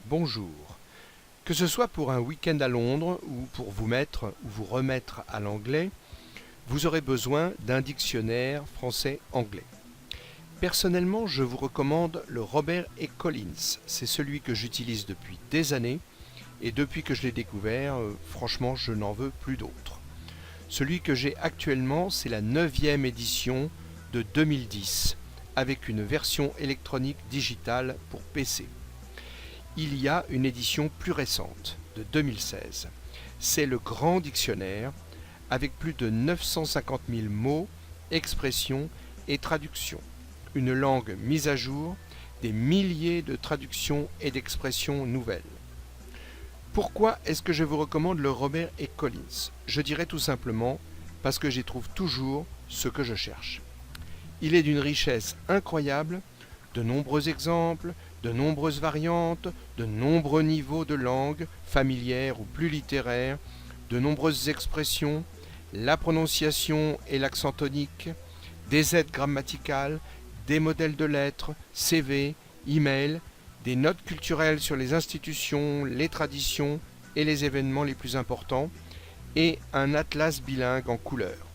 Bonjour. Que ce soit pour un week-end à Londres ou pour vous mettre ou vous remettre à l'anglais, vous aurez besoin d'un dictionnaire français-anglais. Personnellement, je vous recommande le Robert et Collins. C'est celui que j'utilise depuis des années et depuis que je l'ai découvert, franchement, je n'en veux plus d'autres. Celui que j'ai actuellement, c'est la 9e édition de 2010 avec une version électronique digitale pour PC. Il y a une édition plus récente, de 2016. C'est le Grand Dictionnaire, avec plus de 950 000 mots, expressions et traductions. Une langue mise à jour, des milliers de traductions et d'expressions nouvelles. Pourquoi est-ce que je vous recommande le Robert et Collins? Je dirais tout simplement parce que j'y trouve toujours ce que je cherche. Il est d'une richesse incroyable, de nombreux exemples, de nombreuses variantes, de nombreux niveaux de langue, familière ou plus littéraire, de nombreuses expressions, la prononciation et l'accent tonique, des aides grammaticales, des modèles de lettres, CV, email, des notes culturelles sur les institutions, les traditions et les événements les plus importants, et un atlas bilingue en couleurs.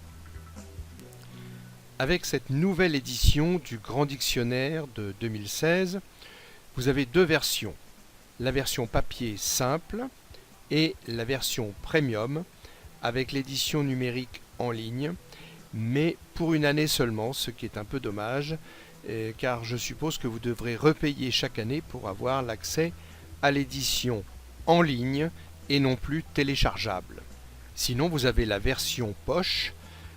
Avec cette nouvelle édition du Grand Dictionnaire de 2016, vous avez deux versions, la version papier simple et la version premium avec l'édition numérique en ligne, mais pour une année seulement, ce qui est un peu dommage, car je suppose que vous devrez repayer chaque année pour avoir l'accès à l'édition en ligne et non plus téléchargeable. Sinon, vous avez la version poche,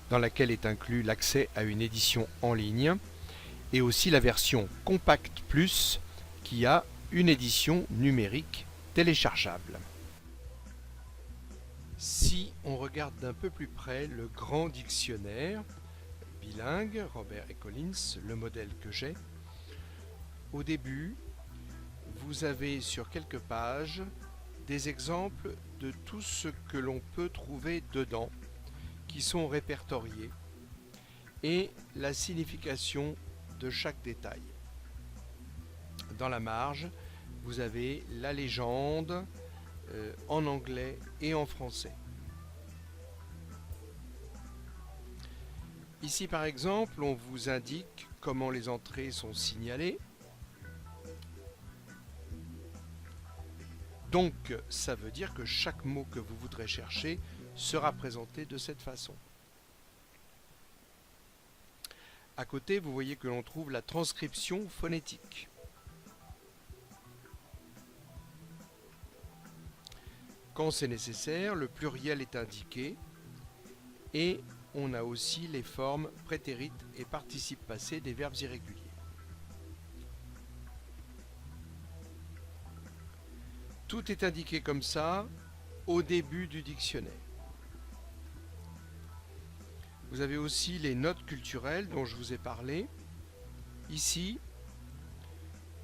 dans laquelle est inclus l'accès à une édition en ligne, et aussi la version Compact Plus, qui a une édition numérique téléchargeable. Si on regarde d'un peu plus près le Grand Dictionnaire, bilingue, Robert et Collins, le modèle que j'ai, au début, vous avez sur quelques pages des exemples de tout ce que l'on peut trouver dedans, qui sont répertoriés, et la signification de chaque détail. Dans la marge, vous avez la légende en anglais et en français. Ici par exemple, on vous indique comment les entrées sont signalées. Donc ça veut dire que chaque mot que vous voudrez chercher sera présenté de cette façon. À côté, vous voyez que l'on trouve la transcription phonétique. Quand c'est nécessaire, le pluriel est indiqué et on a aussi les formes prétérite et participe passé des verbes irréguliers. Tout est indiqué comme ça au début du dictionnaire. Vous avez aussi les notes culturelles dont je vous ai parlé. Ici,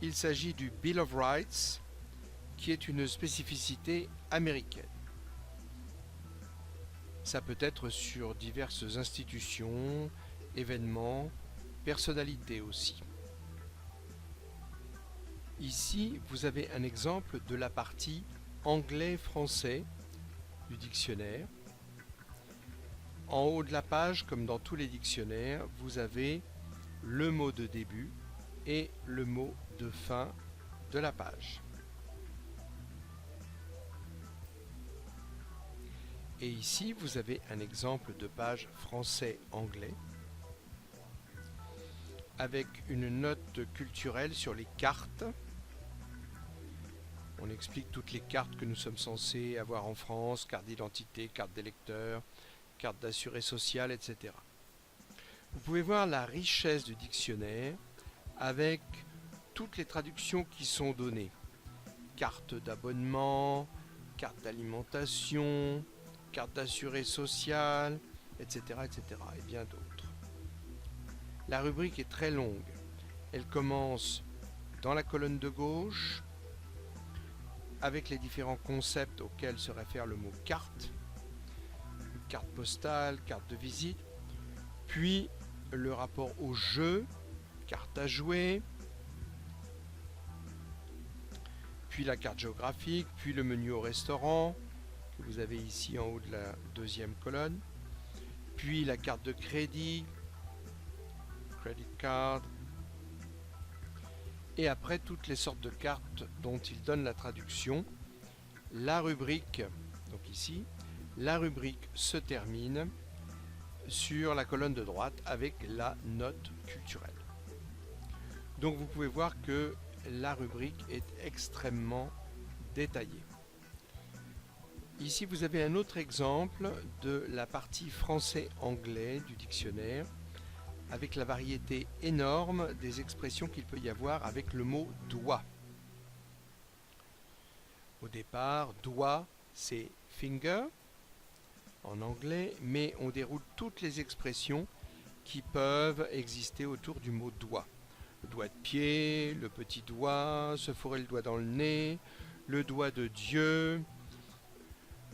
il s'agit du Bill of Rights, qui est une spécificité américaine. Ça peut être sur diverses institutions, événements, personnalités aussi. Ici, vous avez un exemple de la partie anglais-français du dictionnaire. En haut de la page, comme dans tous les dictionnaires, vous avez le mot de début et le mot de fin de la page. Et ici, vous avez un exemple de page français-anglais avec une note culturelle sur les cartes. On explique toutes les cartes que nous sommes censés avoir en France, carte d'identité, carte d'électeur, carte d'assuré social, etc. Vous pouvez voir la richesse du dictionnaire avec toutes les traductions qui sont données. Carte d'abonnement, carte d'alimentation, carte d'assuré social, etc., etc. et bien d'autres. La rubrique est très longue. Elle commence dans la colonne de gauche avec les différents concepts auxquels se réfère le mot carte, carte postale, carte de visite, puis le rapport au jeu, carte à jouer, puis la carte géographique, puis le menu au restaurant, que vous avez ici en haut de la deuxième colonne, puis la carte de crédit, credit card, et après toutes les sortes de cartes dont il donne la traduction. La rubrique, donc ici, la rubrique se termine sur la colonne de droite avec la note culturelle. Donc vous pouvez voir que la rubrique est extrêmement détaillée. Ici vous avez un autre exemple de la partie français-anglais du dictionnaire avec la variété énorme des expressions qu'il peut y avoir avec le mot doigt. Au départ, doigt c'est finger en anglais, mais on déroule toutes les expressions qui peuvent exister autour du mot doigt. Le doigt de pied, le petit doigt, se fourrer le doigt dans le nez, le doigt de Dieu,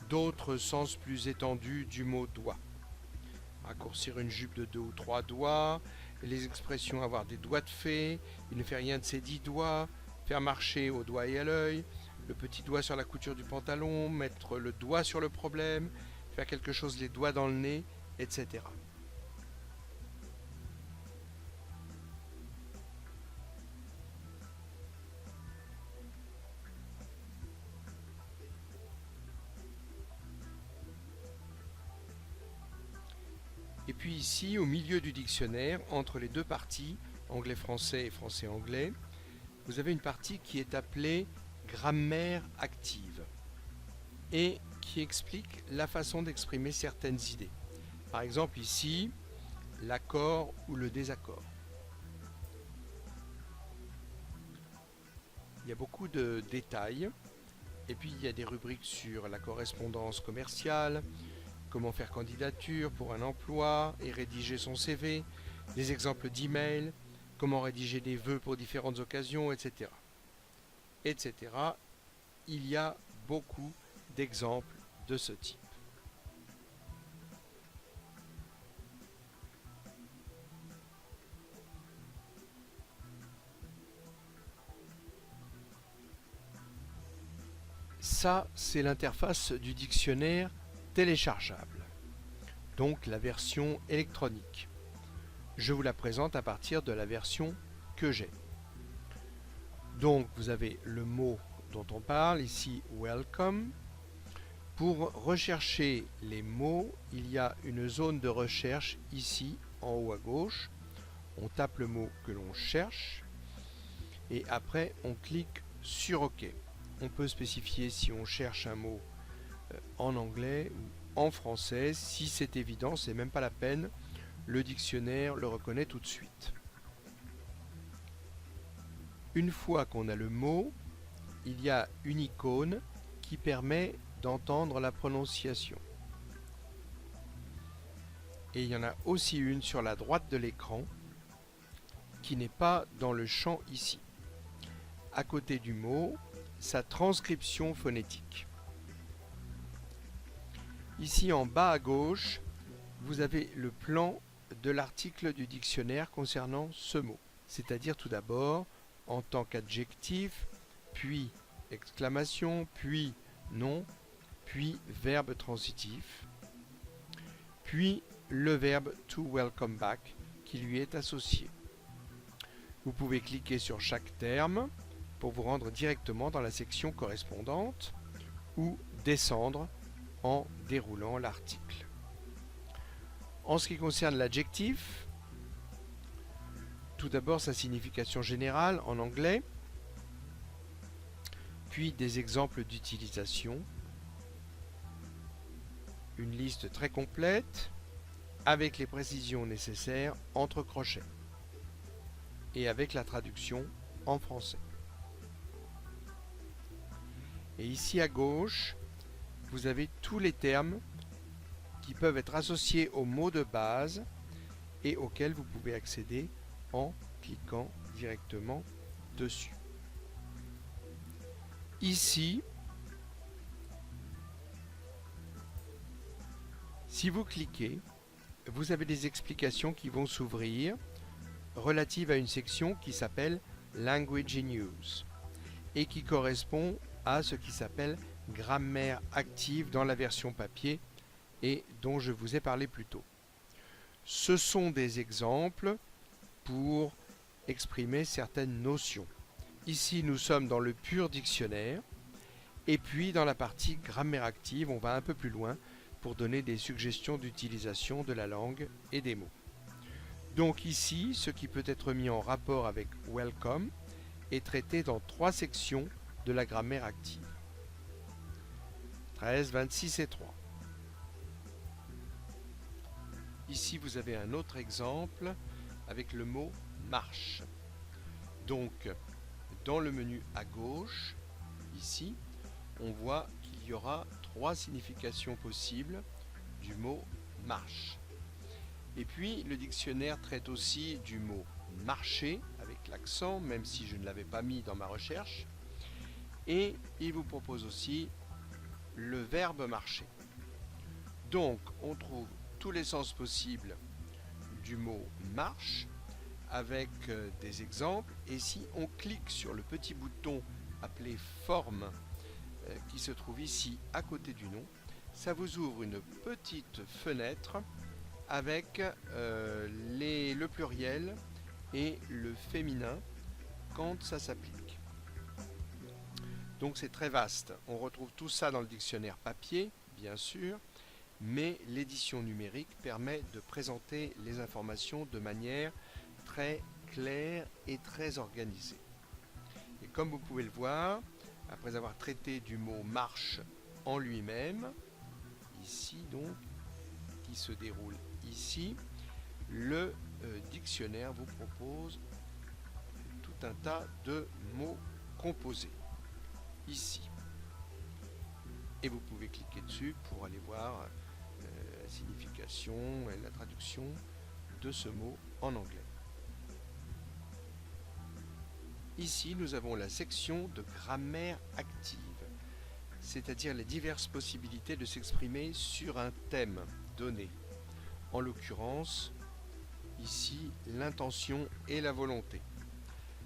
d'autres sens plus étendus du mot doigt. Raccourcir une jupe de 2 ou 3 doigts, les expressions avoir des doigts de fée, il ne fait rien de ses 10 doigts, faire marcher au doigt et à l'œil, le petit doigt sur la couture du pantalon, mettre le doigt sur le problème, faire quelque chose les doigts dans le nez, etc. Et puis ici, au milieu du dictionnaire, entre les deux parties, anglais-français et français-anglais, vous avez une partie qui est appelée grammaire active et qui explique la façon d'exprimer certaines idées. Par exemple ici, l'accord ou le désaccord. Il y a beaucoup de détails et puis il y a des rubriques sur la correspondance commerciale, comment faire candidature pour un emploi et rédiger son CV, des exemples d'emails, comment rédiger des vœux pour différentes occasions, etc. etc. Il y a beaucoup d'exemples de ce type. Ça, c'est l'interface du dictionnaire téléchargeable, donc la version électronique. Je vous la présente à partir de la version que j'ai. Donc vous avez le mot dont on parle, ici welcome. Pour rechercher les mots, il y a une zone de recherche ici en haut à gauche. On tape le mot que l'on cherche et après on clique sur OK. On peut spécifier si on cherche un mot en anglais ou en français. Si c'est évident, c'est même pas la peine. Le dictionnaire le reconnaît tout de suite. Une fois qu'on a le mot, il y a une icône qui permet d'entendre la prononciation. Et il y en a aussi une sur la droite de l'écran qui n'est pas dans le champ ici. À côté du mot, sa transcription phonétique. Ici en bas à gauche, vous avez le plan de l'article du dictionnaire concernant ce mot. C'est-à-dire tout d'abord en tant qu'adjectif, puis exclamation, puis nom, puis verbe transitif, puis le verbe to welcome back qui lui est associé. Vous pouvez cliquer sur chaque terme pour vous rendre directement dans la section correspondante ou descendre en déroulant l'article. En ce qui concerne l'adjectif, tout d'abord sa signification générale en anglais, puis des exemples d'utilisation, une liste très complète avec les précisions nécessaires entre crochets et avec la traduction en français. Et ici à gauche, vous avez tous les termes qui peuvent être associés aux mots de base et auxquels vous pouvez accéder en cliquant directement dessus. Ici, si vous cliquez, vous avez des explications qui vont s'ouvrir relatives à une section qui s'appelle Language in Use. et qui correspond à ce qui s'appelle grammaire active dans la version papier et dont je vous ai parlé plus tôt. Ce sont des exemples pour exprimer certaines notions. Ici, nous sommes dans le pur dictionnaire, et puis dans la partie grammaire active, on va un peu plus loin pour donner des suggestions d'utilisation de la langue et des mots. Donc ici, ce qui peut être mis en rapport avec welcome est traité dans 3 sections de la grammaire active. 13, 26 et 3. Ici, vous avez un autre exemple avec le mot marche. Donc, dans le menu à gauche, ici, on voit qu'il y aura 3 significations possibles du mot marche. Et puis, le dictionnaire traite aussi du mot marcher, avec l'accent, même si je ne l'avais pas mis dans ma recherche. Et il vous propose aussi le verbe marcher. Donc, on trouve tous les sens possibles du mot marche avec des exemples. Et si on clique sur le petit bouton appelé forme qui se trouve ici à côté du nom, ça vous ouvre une petite fenêtre avec le pluriel et le féminin quand ça s'applique. Donc c'est très vaste. On retrouve tout ça dans le dictionnaire papier, bien sûr, mais l'édition numérique permet de présenter les informations de manière très claire et très organisée. Et comme vous pouvez le voir, après avoir traité du mot marche en lui-même, ici donc, qui se déroule ici, le dictionnaire vous propose tout un tas de mots composés, ici. Et vous pouvez cliquer dessus pour aller voir la signification et la traduction de ce mot en anglais. Ici, nous avons la section de grammaire active, c'est-à-dire les diverses possibilités de s'exprimer sur un thème donné. En l'occurrence, ici, l'intention et la volonté,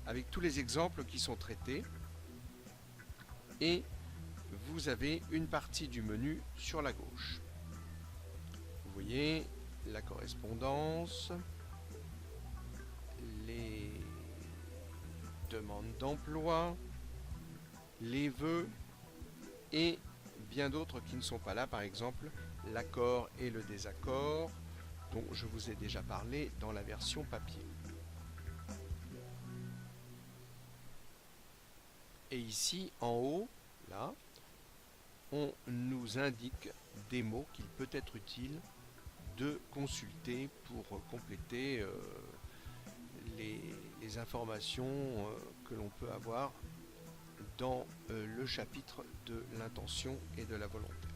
avec tous les exemples qui sont traités. Et vous avez une partie du menu sur la gauche. Vous voyez la correspondance, les demandes d'emploi, les vœux et bien d'autres qui ne sont pas là, par exemple l'accord et le désaccord dont je vous ai déjà parlé dans la version papier. Et ici en haut, là, on nous indique des mots qu'il peut être utile de consulter pour compléter les informations que l'on peut avoir dans le chapitre de l'intention et de la volonté.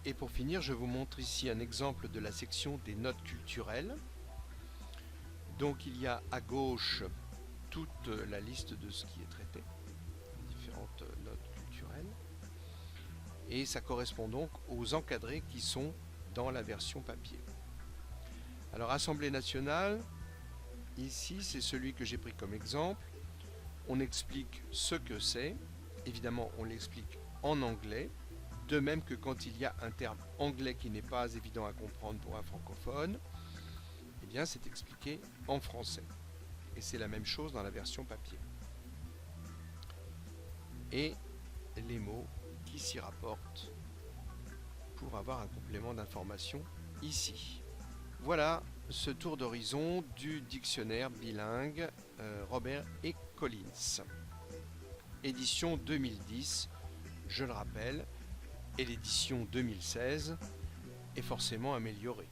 Et pour finir, je vous montre ici un exemple de la section des notes culturelles. Donc il y a à gauche toute la liste de ce qui est traité, différentes notes culturelles, et ça correspond donc aux encadrés qui sont dans la version papier. Alors Assemblée nationale, ici c'est celui que j'ai pris comme exemple. On explique ce que c'est, évidemment on l'explique en anglais, de même que quand il y a un terme anglais qui n'est pas évident à comprendre pour un francophone, eh bien c'est expliqué en français. Et c'est la même chose dans la version papier. Et les mots qui s'y rapportent pour avoir un complément d'information ici. Voilà ce tour d'horizon du dictionnaire bilingue Robert et Collins. Édition 2010, je le rappelle, et l'édition 2016 est forcément améliorée.